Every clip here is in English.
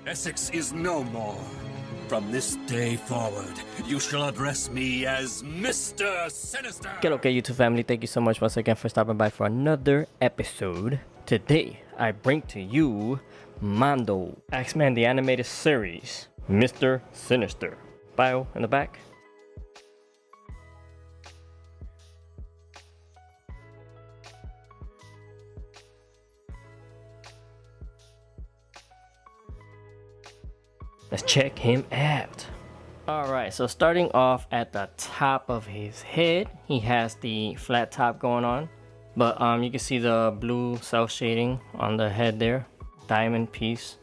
Essex is no more. From this day forward, you shall address me as Mister Sinister. Okay, YouTube family, thank you so much once again for stopping by for another episode. Today, I bring to you MONDO, X-Men the Animated Series, Mister Sinister. Bio in the back. Let's check him out. Alright, so starting off at the top of his head, he has the flat top going on. But you can see the blue self shading on the head there. Diamond piece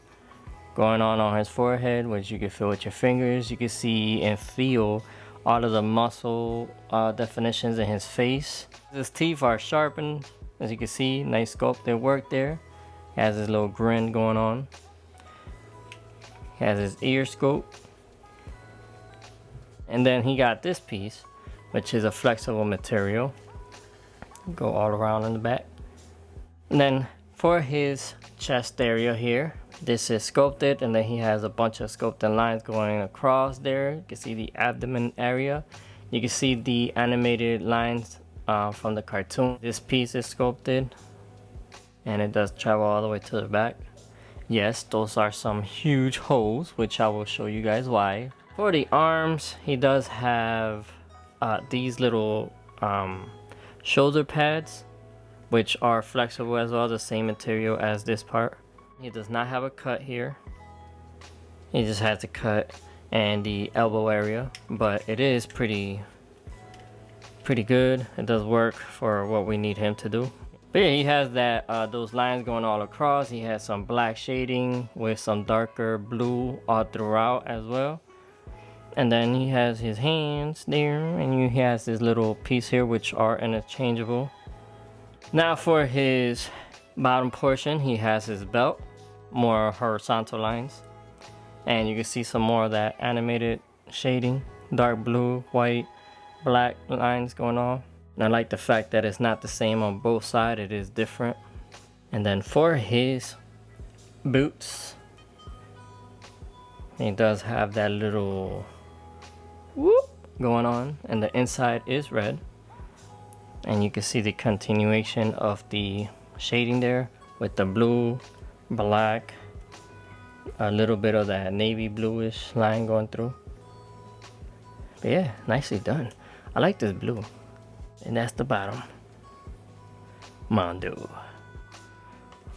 going on his forehead, which you can feel with your fingers. You can see and feel all of the muscle definitions in his face. His teeth are sharpened, as you can see. Nice sculpted work there. He has his little grin going on. He has his ear scope. And then he got this piece, which is a flexible material. Go all around in the back. And then for his chest area here, this is sculpted, and then he has a bunch of sculpted lines going across there. You can see the abdomen area. You can see the animated lines from the cartoon. This piece is sculpted, and it does travel all the way to the back. Yes, those are some huge holes, which I will show you guys why. For the arms, he does have these little shoulder pads, which are flexible as well, the same material as this part. He does not have a cut here. He just has a cut and the elbow area, but it is pretty good. It does work for what we need him to do. But yeah, he has that those lines going all across. He has some black shading with some darker blue all throughout as well. And then he has his hands there, and he has this little piece here which are interchangeable. Now for his bottom portion, he has his belt, more horizontal lines. And you can see some more of that animated shading, dark blue, white, black lines going on. And I like the fact that it's not the same on both sides, it is different. And then for his boots, he does have that little whoop going on, and the inside is red. And you can see the continuation of the shading there with the blue, black, a little bit of that navy bluish line going through. But yeah, nicely done. I like this blue. And that's the bottom. MONDO.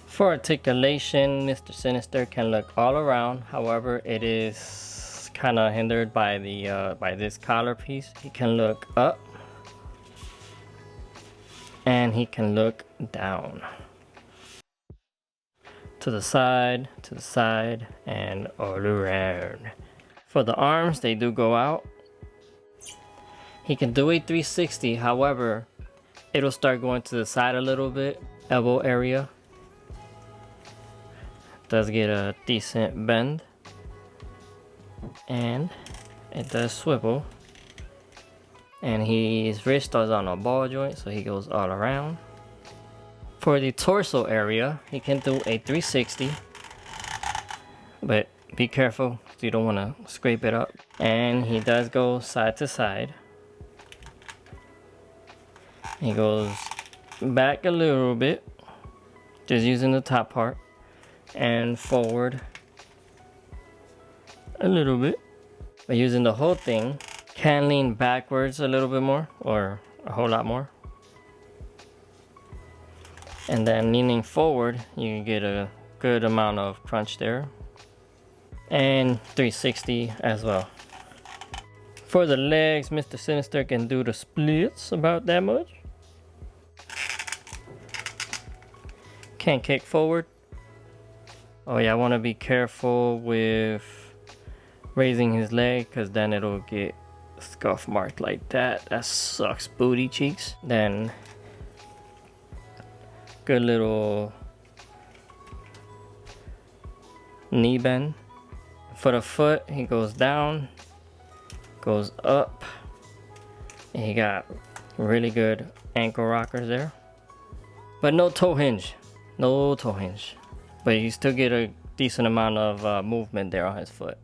For articulation, Mr. Sinister can look all around. However, it is kind of hindered by the by this collar piece. He can look up, and he can look down. To the side, and all around. For the arms, they do go out. He can do a 360, however, it'll start going to the side a little bit, elbow area. Does get a decent bend. And it does swivel. And his wrist is on a ball joint, so he goes all around. For the torso area, he can do a 360. But be careful, you don't want to scrape it up. And he does go side to side. He goes back a little bit, just using the top part, and forward a little bit. By using the whole thing, can lean backwards a little bit more, or a whole lot more. And then leaning forward, you can get a good amount of crunch there. And 360 as well. For the legs, Mr. Sinister can do the splits about that much. Can't kick forward. Oh yeah, I want to be careful with raising his leg, because then it'll get scuff marked like that. That sucks, booty cheeks. Then good little knee bend. For the foot, he goes down, goes up, and he got really good ankle rockers there. But no toe hinge. No toe hinge. But you still get a decent amount of movement there on his foot.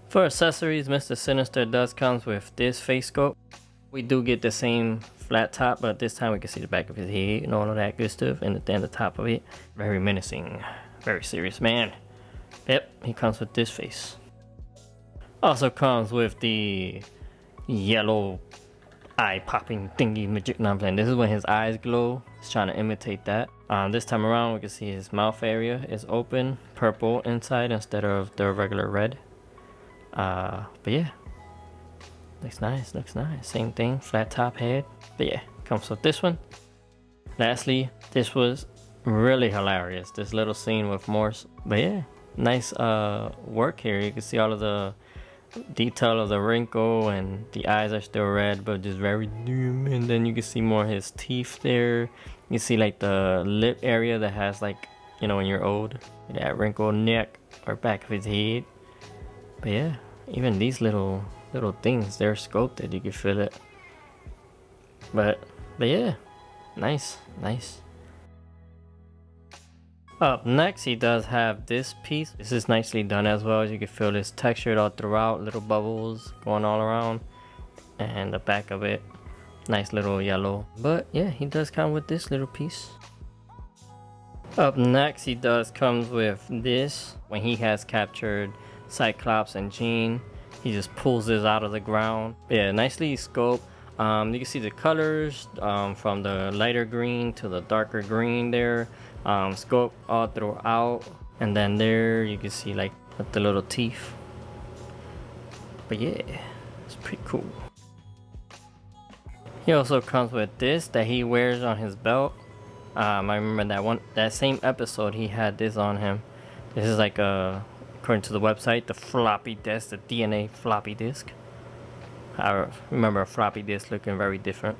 For accessories, Mr. Sinister does comes with this face sculpt. We do get the same flat top, but this time we can see the back of his head and all of that good stuff, and then the top of it. Very menacing, very serious man. Yep, he comes with this face. Also comes with the yellow eye-popping thingy magic. No, I'm playing. This is when his eyes glow. He's trying to imitate that. This time around, we can see his mouth area is open, purple inside instead of the regular red. But yeah, looks nice, looks nice. Same thing, flat top head. But yeah, comes with this one. Lastly, this was really hilarious, this little scene with Morse. But yeah, nice work here. You can see all of the detail of the wrinkle, and the eyes are still red but just very dim, and then you can see more of his teeth there. You see like the lip area that has, like, you know, when you're old, that wrinkled neck or back of his head. But yeah, even these little things, they're sculpted, you can feel it. But yeah, nice. Up next, he does have this piece. This is nicely done as well. As you can feel, this textured all throughout, little bubbles going all around, and the back of it, nice little yellow. But yeah, he does come with this little piece. Up next, he does comes with this. When he has captured Cyclops and Jean, he just pulls this out of the ground. Yeah, nicely sculpted. You can see the colors from the lighter green to the darker green there. Sculpt all throughout, and then there you can see like the little teeth. But yeah, it's pretty cool. He also comes with this that he wears on his belt. I remember that same episode he had this on him. This is like according to the website, the floppy disk, the DNA floppy disk. I remember a floppy disk looking very different.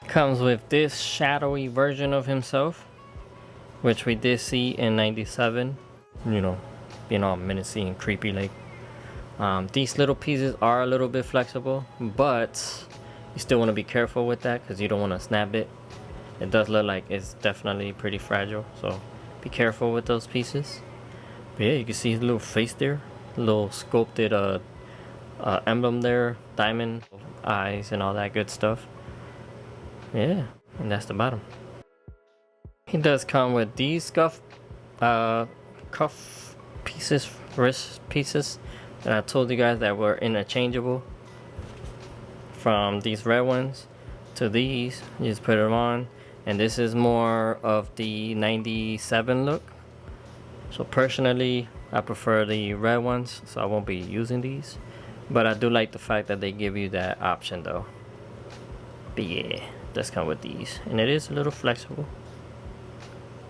Comes with this shadowy version of himself, which we did see in '97. You know, being all menacing and creepy like. These little pieces are a little bit flexible, but you still want to be careful with that because you don't want to snap it. It does look like it's definitely pretty fragile, so be careful with those pieces. But yeah, you can see his little face there, little sculpted emblem there, diamond eyes and all that good stuff. Yeah, and that's the bottom. He does come with these cuff pieces, wrist pieces that I told you guys that were interchangeable. From these red ones to these, you just put them on, and this is more of the '97 look. So personally, I prefer the red ones, so I won't be using these. But I do like the fact that they give you that option though. But yeah, does come with these, and it is a little flexible.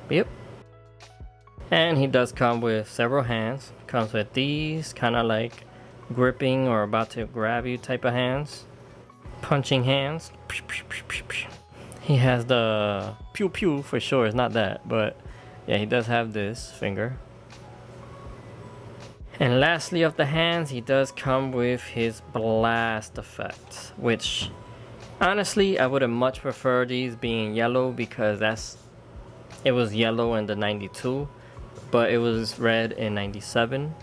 Yep. And he does come with several hands. Comes with these kind of like gripping or about to grab you type of hands, punching hands. He has the pew pew for sure. It's not that, but yeah, he does have this finger. And lastly, of the hands, he does come with his blast effect, which honestly I would have much preferred these being yellow, because it was yellow in the '92, but it was red in '97.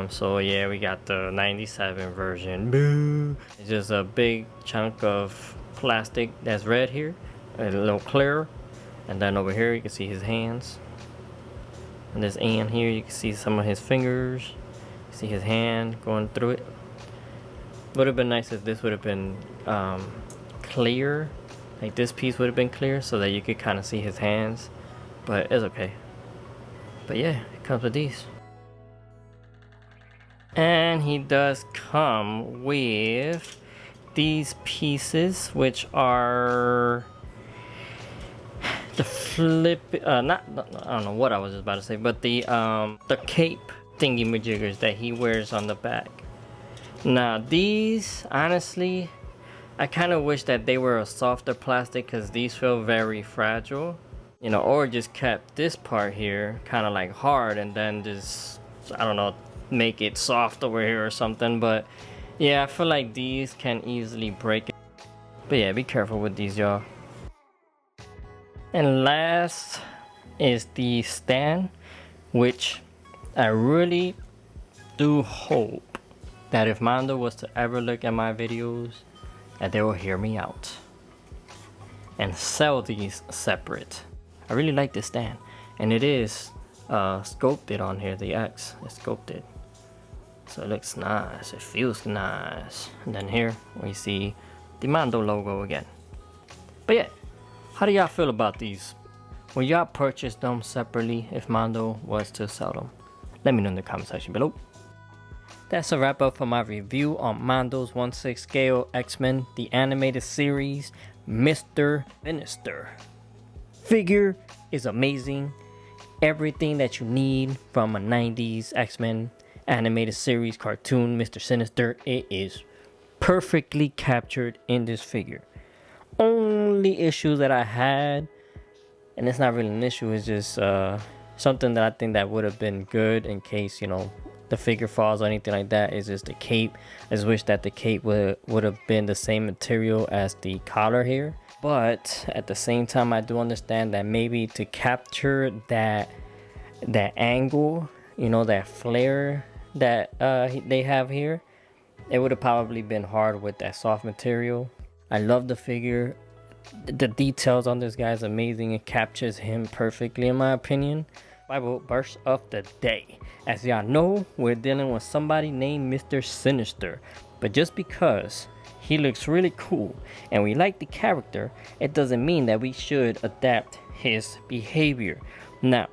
So yeah, we got the '97 version. Boo! It's just a big chunk of plastic that's red here, a little clear, and then over here you can see his hands. And this end here, you can see some of his fingers. You see his hand going through it. Would have been nice if this would have been clear, like this piece would have been clear, so that you could kind of see his hands. But it's okay. But yeah, it comes with these. And he does come with these pieces, which are the flip, I don't know what I was just about to say, but the cape thingy majiggers that he wears on the back. Now these, honestly, I kind of wish that they were a softer plastic, because these feel very fragile, you know, or just kept this part here kind of like hard and then just, I don't know, make it soft over here or something. But yeah, I feel like these can easily break it. But yeah, be careful with these, y'all. And last is the stand, which I really do hope that if Mondo was to ever look at my videos, that they will hear me out and sell these separate. I really like this stand, and it is sculpted on here. The X is sculpted, so it looks nice, it feels nice. And then here we see the Mondo logo again. But yeah, how do y'all feel about these? Will y'all purchase them separately if Mondo was to sell them? Let me know in the comment section below. That's a wrap up for my review on Mondo's 1/6 scale X-Men, the animated series, Mister Sinister. Figure is amazing. Everything that you need from a 90s X-Men animated series cartoon, Mister Sinister, it is perfectly captured in this figure. Only issue that I had, and it's not really an issue, it's just something that I think that would have been good in case, you know, the figure falls or anything like that, is just the cape. I just wish that the cape would have been the same material as the collar here. But at the same time, I do understand that maybe to capture that angle, you know, that flare that they have here, it would have probably been hard with that soft material. I love the figure. The details on this guy is amazing. It captures him perfectly in my opinion. Bible verse of the day. As y'all know, we're dealing with somebody named Mister Sinister. But just because he looks really cool and we like the character, it doesn't mean that we should adapt his behavior. Now,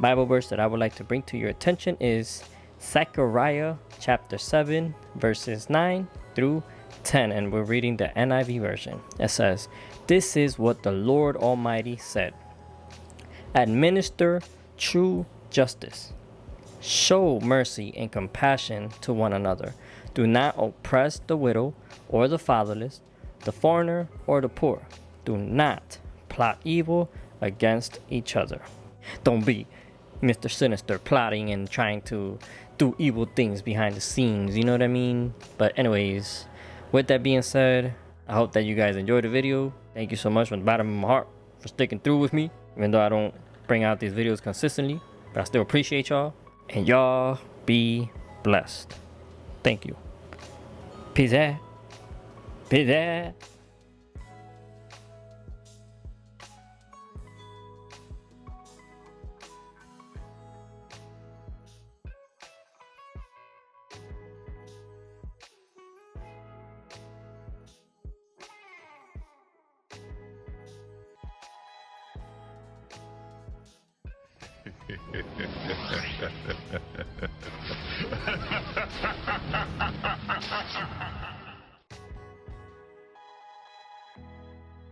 Bible verse that I would like to bring to your attention is Zechariah chapter 7 verses 9 through 10, and we're reading the NIV version. It says, "This is what the Lord Almighty said. Administer true justice. Show mercy and compassion to one another. Do not oppress the widow or the fatherless, the foreigner or the poor. Do not plot evil against each other." Don't be Mr. Sinister plotting and trying to do evil things behind the scenes, you know what I mean? But anyways, with that being said, I hope that you guys enjoyed the video. Thank you so much from the bottom of my heart for sticking through with me, even though I don't bring out these videos consistently, but I still appreciate y'all. And y'all be blessed. Thank you. Peace out. Peace out.